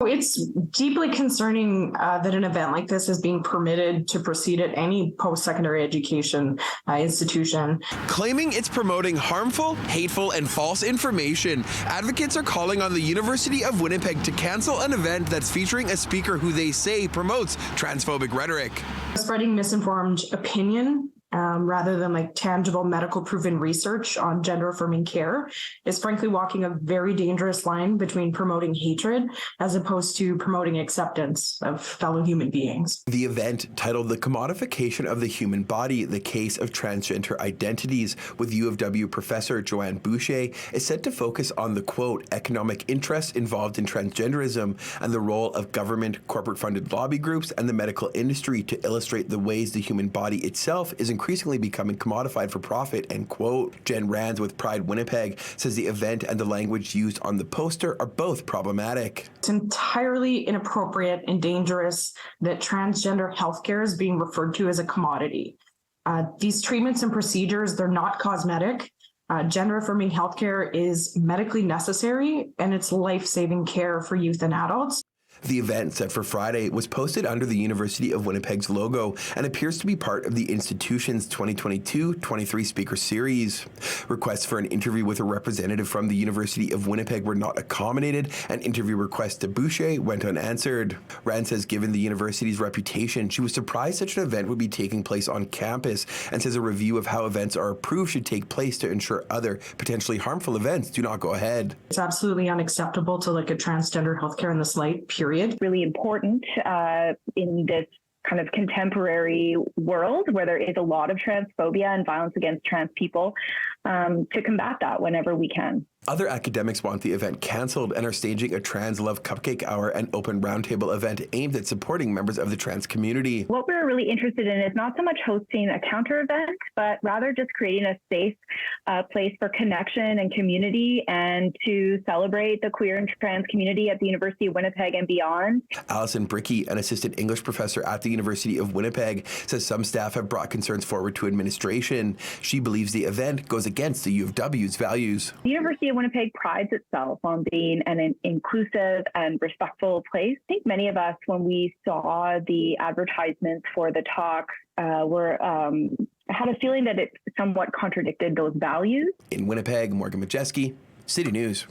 It's deeply concerning that an event like this is being permitted to proceed at any post-secondary education institution. Claiming it's promoting harmful, hateful, and false information, advocates are calling on the University of Winnipeg to cancel an event that's featuring a speaker who they say promotes transphobic rhetoric. Spreading misinformed opinion rather than like tangible medical proven research on gender affirming care is frankly walking a very dangerous line between promoting hatred as opposed to promoting acceptance of fellow human beings. The event, titled The Commodification of the Human Body, the Case of Transgender Identities, with U of W professor Joanne Boucher, is set to focus on the, quote, economic interests involved in transgenderism and the role of government, corporate-funded lobby groups, and the medical industry to illustrate the ways the human body itself is increasingly becoming commodified for profit, end quote. Jen Rands with Pride Winnipeg says the event and the language used on the poster are both problematic. It's entirely inappropriate and dangerous that transgender healthcare is being referred to as a commodity. These treatments and procedures, they're not cosmetic. Gender affirming healthcare is medically necessary and it's life-saving care for youth and adults. The event, set for Friday, was posted under the University of Winnipeg's logo and appears to be part of the institution's 2022-23 speaker series. Requests for an interview with a representative from the University of Winnipeg were not accommodated, and interview requests to Boucher went unanswered. Rand says given the university's reputation, she was surprised such an event would be taking place on campus, and says a review of how events are approved should take place to ensure other potentially harmful events do not go ahead. It's absolutely unacceptable to look at transgender healthcare in this light, period. Really important in this kind of contemporary world where there is a lot of transphobia and violence against trans people, to combat that whenever we can. Other academics want the event cancelled and are staging a Trans Love Cupcake Hour and open roundtable event aimed at supporting members of the trans community. What we're really interested in is not so much hosting a counter event, but rather just creating a safe place for connection and community and to celebrate the queer and trans community at the University of Winnipeg and beyond. Alison Brickey, an assistant English professor at the University of Winnipeg, says some staff have brought concerns forward to administration. She believes the event goes against the U of W's values. The University of Winnipeg prides itself on being an inclusive and respectful place. I think many of us, when we saw the advertisements for the talks, had a feeling that it somewhat contradicted those values. In Winnipeg, Modjeski, City News.